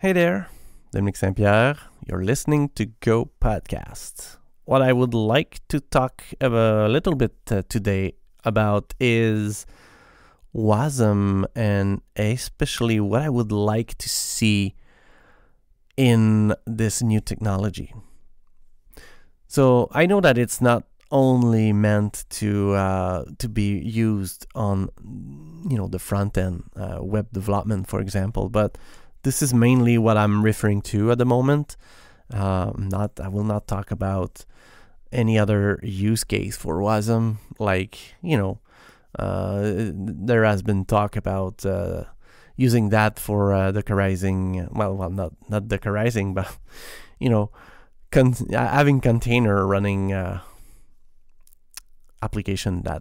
Hey there, Dominique St-Pierre. You're listening to Go Podcast. What I would like to talk a little bit today about is WASM, and especially what I would like to see in this new technology. So I know that it's not only meant to be used on the front end web development, for example, but this is mainly what I'm referring to at the moment. I will not talk about any other use case for WASM. There has been talk about using that for Dockerizing. Well, not Dockerizing, but having container running application that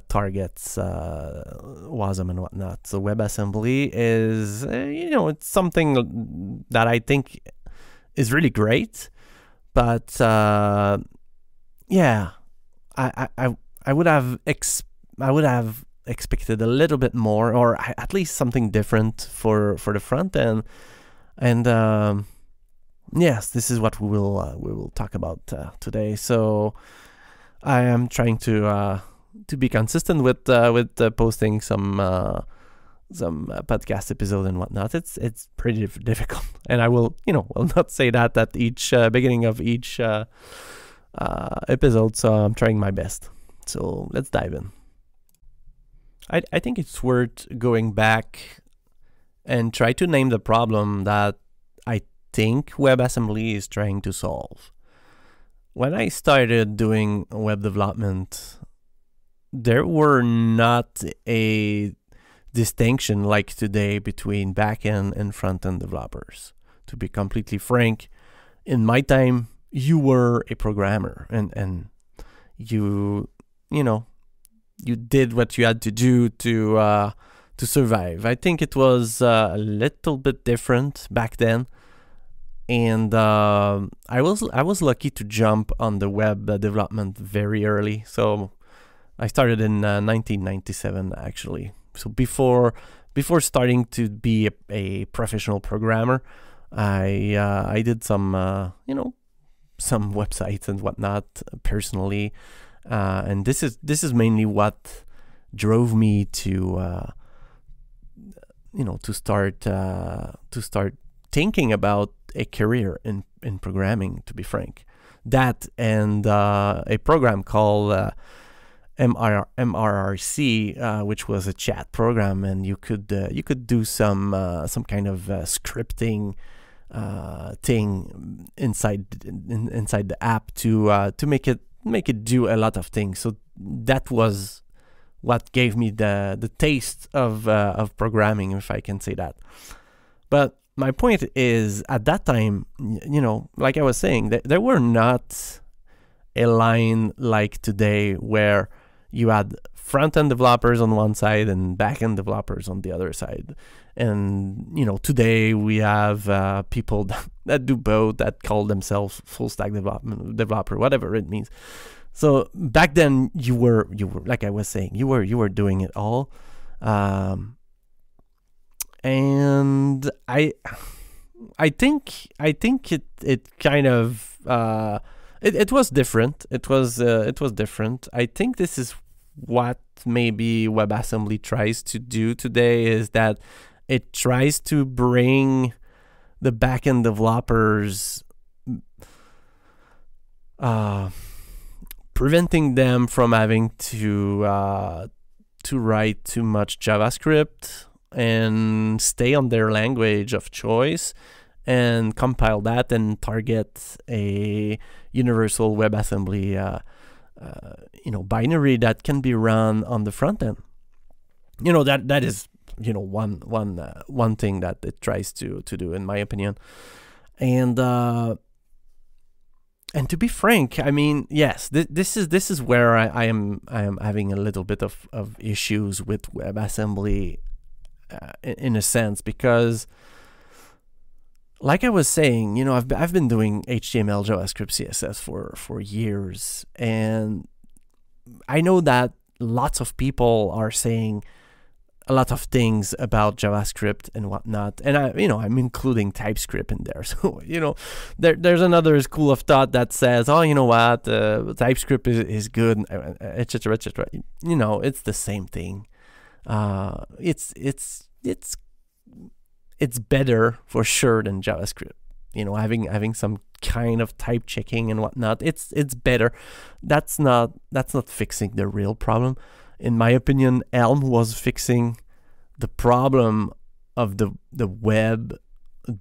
targets WASM and whatnot. So WebAssembly is it's something that I think is really great, but I would have expected a little bit more, or at least something different for the front end. And yes, this is what we will talk about today. So I am trying to be consistent with posting some podcast episode and whatnot. It's pretty difficult, and I will not say that at each beginning of each episode. So I'm trying my best. So let's dive in. I think it's worth going back and try to name the problem that I think WebAssembly is trying to solve. When I started doing web development, there were not a distinction like today between back-end and front-end developers. To be completely frank, in my time, you were a programmer, and you did what you had to do to survive. I think it was a little bit different back then. And I was lucky to jump on the web development very early. So I started in 1997 actually. So before starting to be a professional programmer, I did some websites and whatnot personally, and this is mainly what drove me to start thinking about a career in programming, to be frank. That and a program called MRRC, which was a chat program, and you could do some kind of scripting thing inside the app to make it do a lot of things. So that was what gave me the taste of programming, if I can say that. But my point is, at that time, like I was saying, there were not a line like today where you had front-end developers on one side and back-end developers on the other side. And, today we have people that do both, that call themselves full-stack developer, whatever it means. So back then, you were like I was saying, you were doing it all. And I think it kind of it was different. It was different. I think this is what maybe WebAssembly tries to do today, is that it tries to bring the backend developers, preventing them from having to write too much JavaScript and stay on their language of choice and compile that and target a universal WebAssembly binary that can be run on the front end. That is one thing that it tries to do, in my opinion. And to be frank, I mean, yes, this is where I am having a little bit of issues with WebAssembly. In a sense, because like I was saying, I've been doing HTML, JavaScript, CSS for years, and I know that lots of people are saying a lot of things about JavaScript and whatnot, and I'm including TypeScript in there. So there's another school of thought that says, oh, you know what, TypeScript is good, etc., etc. It's the same thing. It's better for sure than JavaScript. Having some kind of type checking and whatnot, it's better. That's not fixing the real problem. In my opinion, Elm was fixing the problem of the web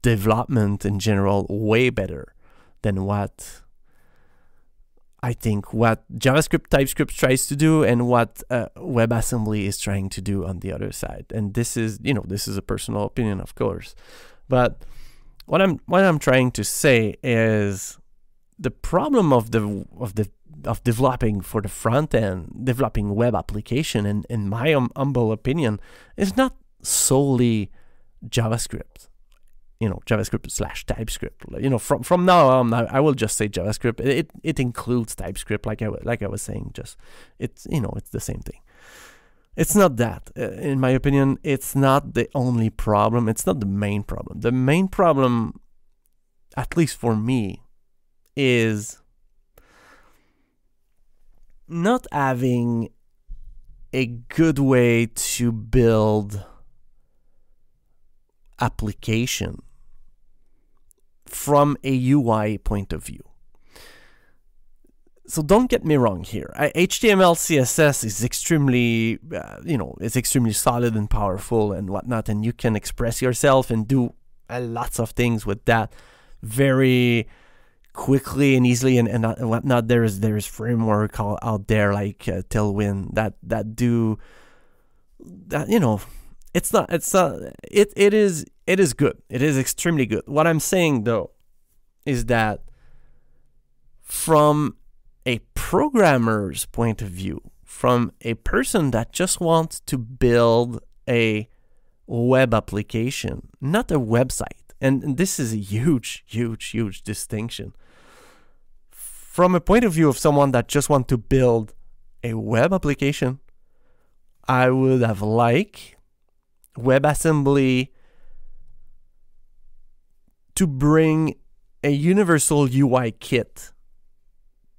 development in general way better than what I think what JavaScript, TypeScript tries to do and what WebAssembly is trying to do on the other side. And this is a personal opinion, of course. But what I'm trying to say is the problem of developing for the front end, developing web application, and in my humble opinion, is not solely JavaScript. JavaScript / TypeScript. From now on, I will just say JavaScript. It includes TypeScript, like I was saying. Just it's the same thing. It's not that. In my opinion, it's not the only problem. It's not the main problem. The main problem, at least for me, is not having a good way to build application from a UI point of view. So don't get me wrong here. HTML, CSS is extremely, it's extremely solid and powerful and whatnot, and you can express yourself and do lots of things with that very quickly and easily and whatnot. There's framework out there like Tailwind that do that. It is good. It is extremely good. What I'm saying though is that from a programmer's point of view, from a person that just wants to build a web application, not a website, and this is a huge, huge, huge distinction. From a point of view of someone that just wants to build a web application, I would have liked WebAssembly to bring a universal UI kit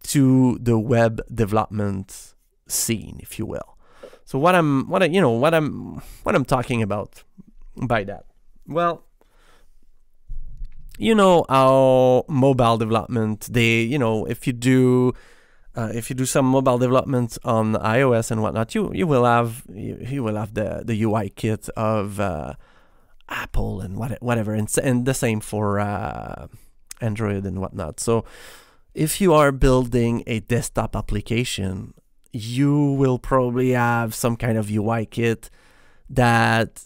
to the web development scene, if you will. So what I'm talking about by that? Well, how mobile development, if you do some mobile development on iOS and whatnot, you will have the UI kit of Apple and whatever, and the same for Android and whatnot. So if you are building a desktop application, you will probably have some kind of UI kit that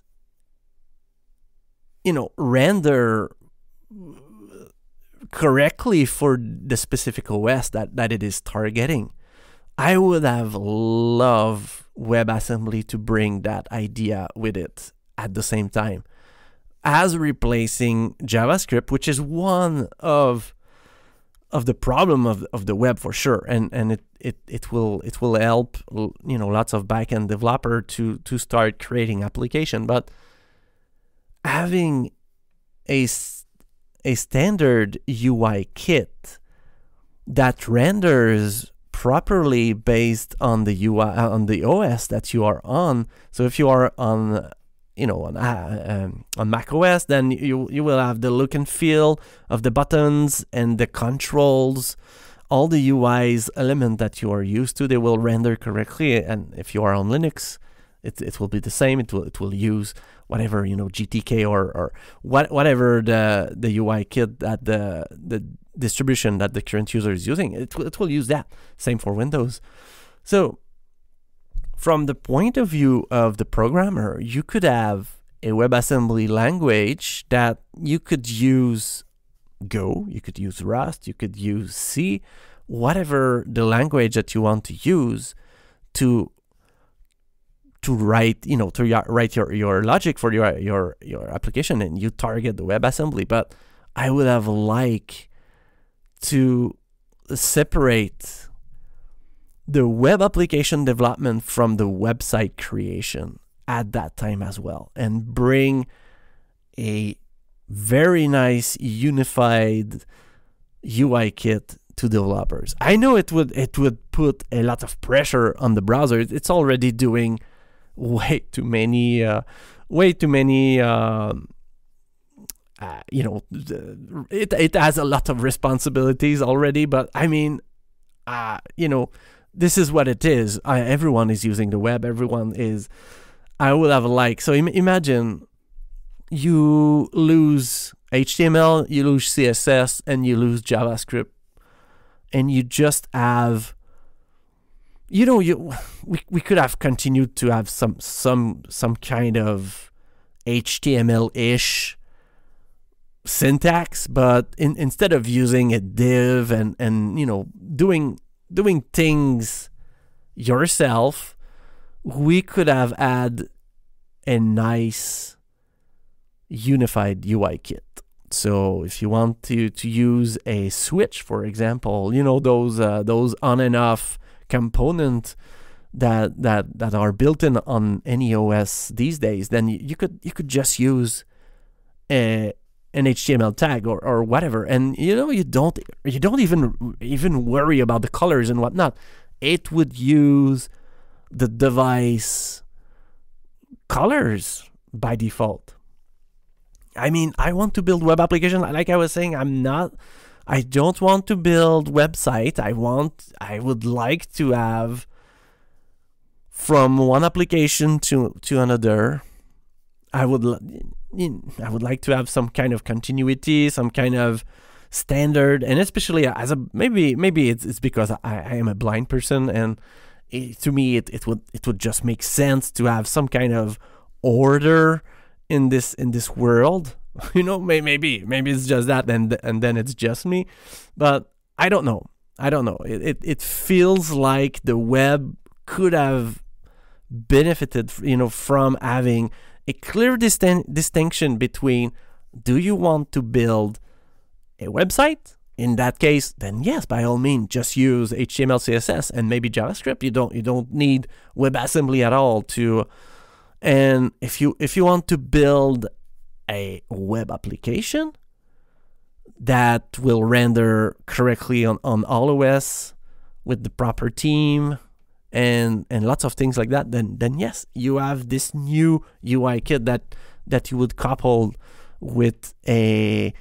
render correctly for the specific OS that it is targeting. I would have loved WebAssembly to bring that idea with it at the same time as replacing JavaScript, which is one of the problem of the web for sure, and it will help lots of backend developer to start creating application. But having a standard UI kit that renders properly based on the UI on the OS that you are on. So if you are on Mac OS, then you will have the look and feel of the buttons and the controls, all the UI's element that you are used to. They will render correctly, and if you are on Linux, it will be the same. It will use whatever GTK or whatever the UI kit that the distribution that the current user is using. It will use that. Same for Windows. So from the point of view of the programmer, you could have a WebAssembly language that you could use Go, you could use Rust, you could use C, whatever the language that you want to use to write, write your logic for your application, and you target the WebAssembly. But I would have liked to separate the web application development from the website creation, at that time as well and bring a very nice unified UI kit to developers. I know it would put a lot of pressure on the browser. It's already doing way too many it has a lot of responsibilities already, but I mean, this is what it is. Everyone is using the web. I will have a like. So imagine you lose HTML, you lose CSS, and you lose JavaScript, and you just have, we could have continued to have some kind of HTML-ish syntax, but instead of using a div and doing things yourself, we could have had a nice unified UI kit. So if you want to use a switch, for example, those on and off component that are built in on any OS these days, then you could just use an HTML tag or whatever, and you don't even worry about the colors and whatnot. It would use the device colors by default. I mean, I want to build web application. Like I was saying, I don't want to build website. I would like to have from one application to another. I would like to have some kind of continuity, some kind of standard, and especially maybe it's because I am a blind person, and to me it would just make sense to have some kind of order in this world. Maybe it's just that, and then it's just me, but I don't know. It feels like the web could have benefited, from having a clear distinction between, do you want to build a website? In that case, then yes, by all means, just use HTML, CSS, and maybe JavaScript. You don't need WebAssembly at all to. And if you want to build a web application that will render correctly on all OS with the proper theme and lots of things like that, then yes, you have this new UI kit that you would couple with a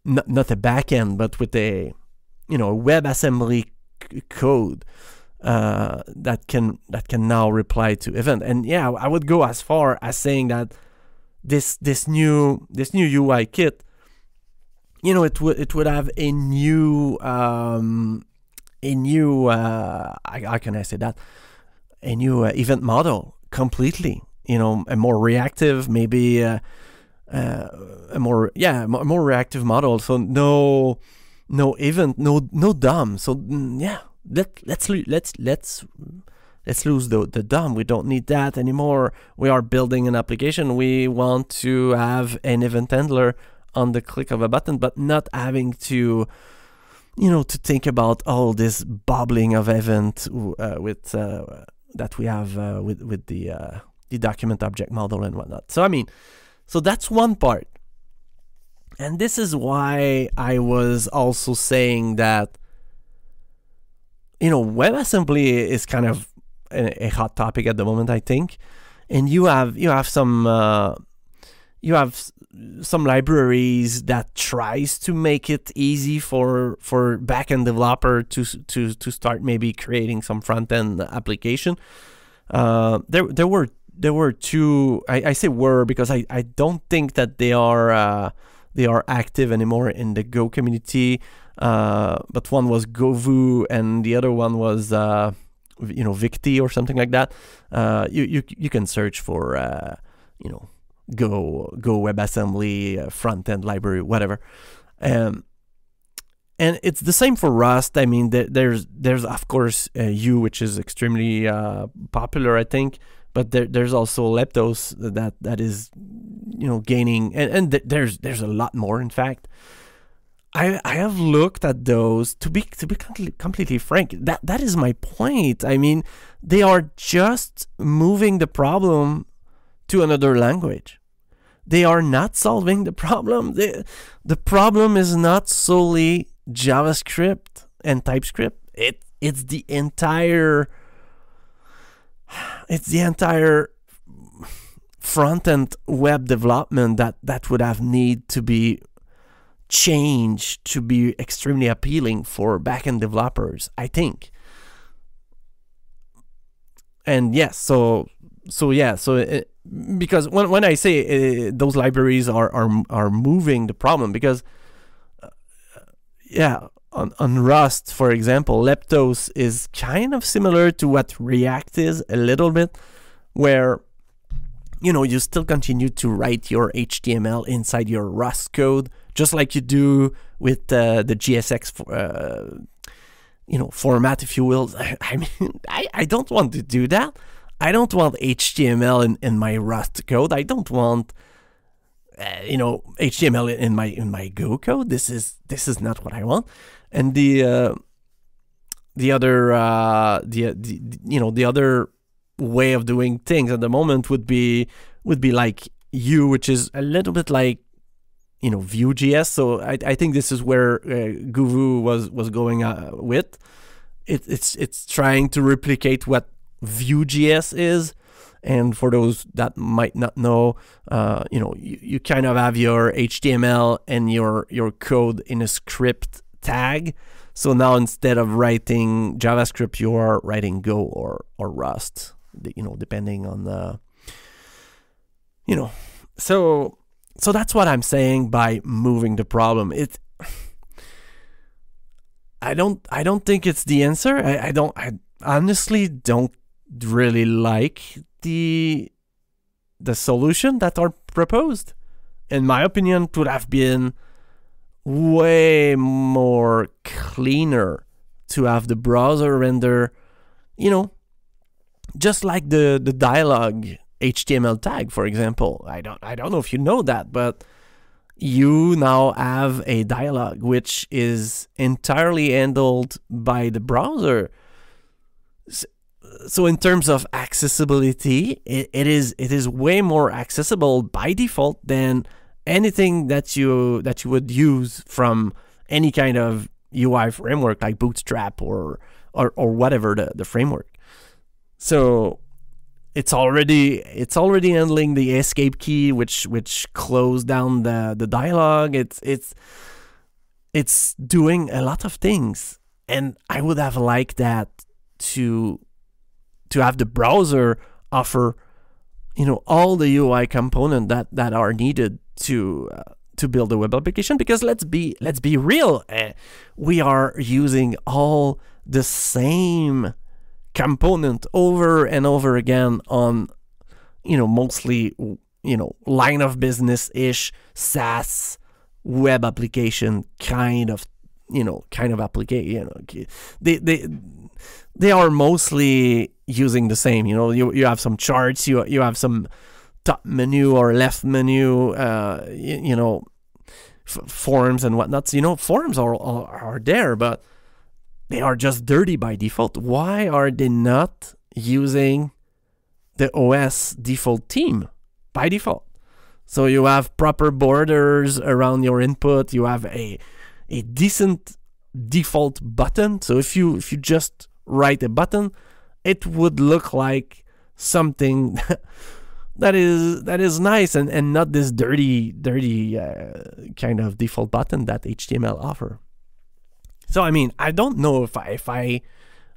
not a backend, but with a WebAssembly code that can now reply to event. And yeah, I would go as far as saying that this new UI kit, it would have a new how can I say that, a new event model completely, a more reactive, maybe a more reactive model. So no event, no DOM. So yeah, let's lose the DOM. We don't need that anymore. We are building an application. We want to have an event handler on the click of a button, but not having to to think about all this bubbling of event with that we have with the document object model and whatnot. So so that's one part. And this is why I was also saying that WebAssembly is kind of a hot topic at the moment, I think. And you have some libraries that tries to make it easy for backend developer to start maybe creating some front end application. There were two. I say were because I don't think that they are active anymore in the Go community. But one was GoVu and the other one was Victi or something like that. You can search for Go WebAssembly front end library, whatever. And it's the same for Rust. I mean, there's of course U, which is extremely popular, I think. But there's also Leptos that is gaining, and there's a lot more. In fact, I have looked at those. To be completely frank, that is my point. I mean, they are just moving the problem to another language. They are not solving the problem. The problem is not solely JavaScript and TypeScript. It's the entire front-end web development that would have need to be changed to be extremely appealing for back-end developers, I think. And yes, because when I say those libraries are moving the problem, because on Rust, for example, Leptos is kind of similar to what React is a little bit, where you still continue to write your HTML inside your Rust code, just like you do with the GSX format, if you will. I mean, I don't want to do that. I don't want HTML in my Rust code. I don't want HTML in my Go code. This is not what I want. And the other way of doing things at the moment would be like Vue, which is a little bit like Vue.js. So I think this is where Guvu was going with. It's trying to replicate what Vue.js is. And for those that might not know, you kind of have your HTML and your code in a script tag. So now instead of writing JavaScript, you are writing Go or Rust, depending on the, So that's what I'm saying by moving the problem. I don't think it's the answer. I honestly don't really like the solution that are proposed. In my opinion, it would have been way more cleaner to have the browser render, just like the dialog HTML tag, for example. I don't know if you know that, but you now have a dialog which is entirely handled by the browser. So in terms of accessibility, it is way more accessible by default than anything that you would use from any kind of UI framework like Bootstrap or whatever the framework. So it's already handling the escape key, which closed down the dialog. It's doing a lot of things, and I would have liked that to have the browser offer all the UI components that are needed to build a web application. Because let's be real, we are using all the same component over and over again on mostly line of business ish SaaS web application kind of application. They are mostly using the same. You have some charts, you have some top menu or left menu, forms and whatnot. Forms are there, but they are just dirty by default. Why are they not using the OS default theme by default? So you have proper borders around your input. You have a decent default button. So if you just write a button, it would look like something that is nice and not this dirty kind of default button that HTML offer. So I mean, I don't know if I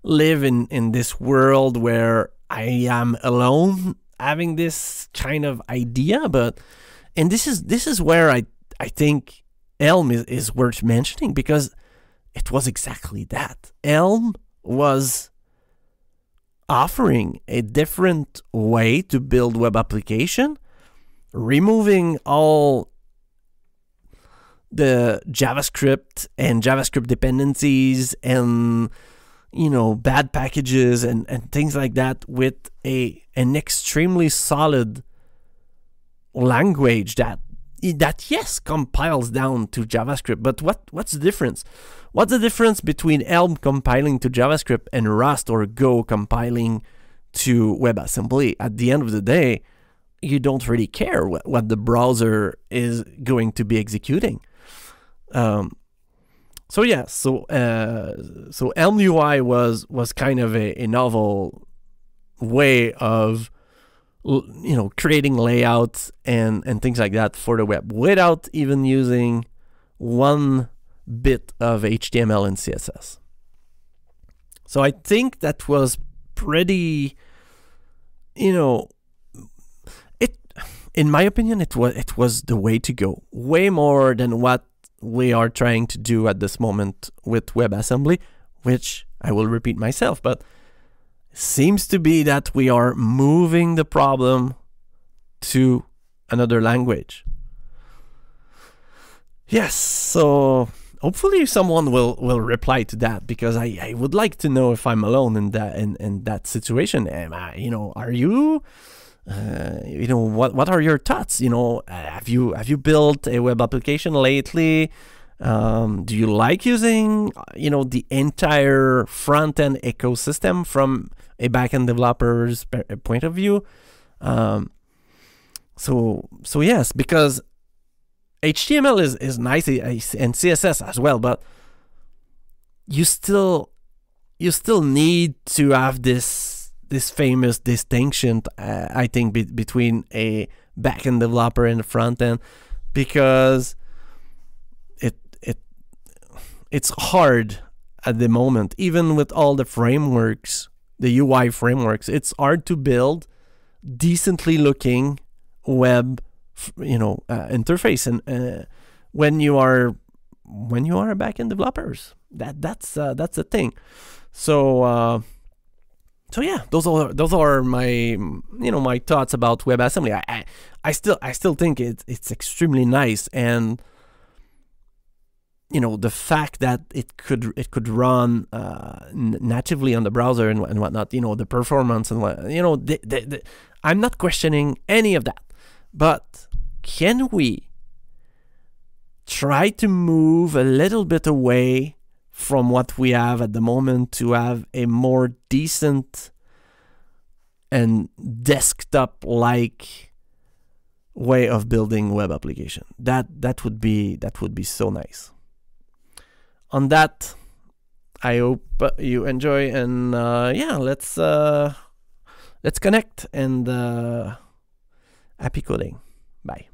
live in this world where I am alone having this kind of idea, and this is where I think Elm is worth mentioning, because it was exactly that. Elm was offering a different way to build web application, removing all the JavaScript and JavaScript dependencies and bad packages and things like that, with an extremely solid language that that yes compiles down to JavaScript. But what's the difference? What's the difference between Elm compiling to JavaScript and Rust or Go compiling to WebAssembly? At the end of the day, you don't really care what the browser is going to be executing. So yeah, so Elm UI was kind of a novel way of, you know, creating layouts and things like that for the web without even using one bit of HTML and CSS. So I think that was pretty, you know, in my opinion, it was the way to go, way more than what we are trying to do at this moment with WebAssembly, which I will repeat myself, but seems to be that we are moving the problem to another language. Yes, so hopefully someone will reply to that, because I would like to know if I'm alone in that situation. Am I, you know, are you? You know, what are your thoughts? You know, have you built a web application lately? Do you like using, you know, the entire front-end ecosystem from a back-end developer's point of view? So yes, because HTML is nice and CSS as well, but you still need to have this famous distinction, I think, between a back-end developer and a front-end, because it's hard at the moment, even with all the frameworks, the UI frameworks. It's hard to build decently looking web, you know, interface, and when you are a back-end developers, that's the thing. So yeah, those are my, you know, my thoughts about WebAssembly. I still think it's extremely nice, and you know, the fact that it could run natively on the browser and whatnot, you know, the performance and what, you know, I'm not questioning any of that, but can we try to move a little bit away from what we have at the moment to have a more decent and desktop-like way of building web application? That would be so nice. On that, I hope you enjoy, and yeah, let's connect, and happy coding. Bye.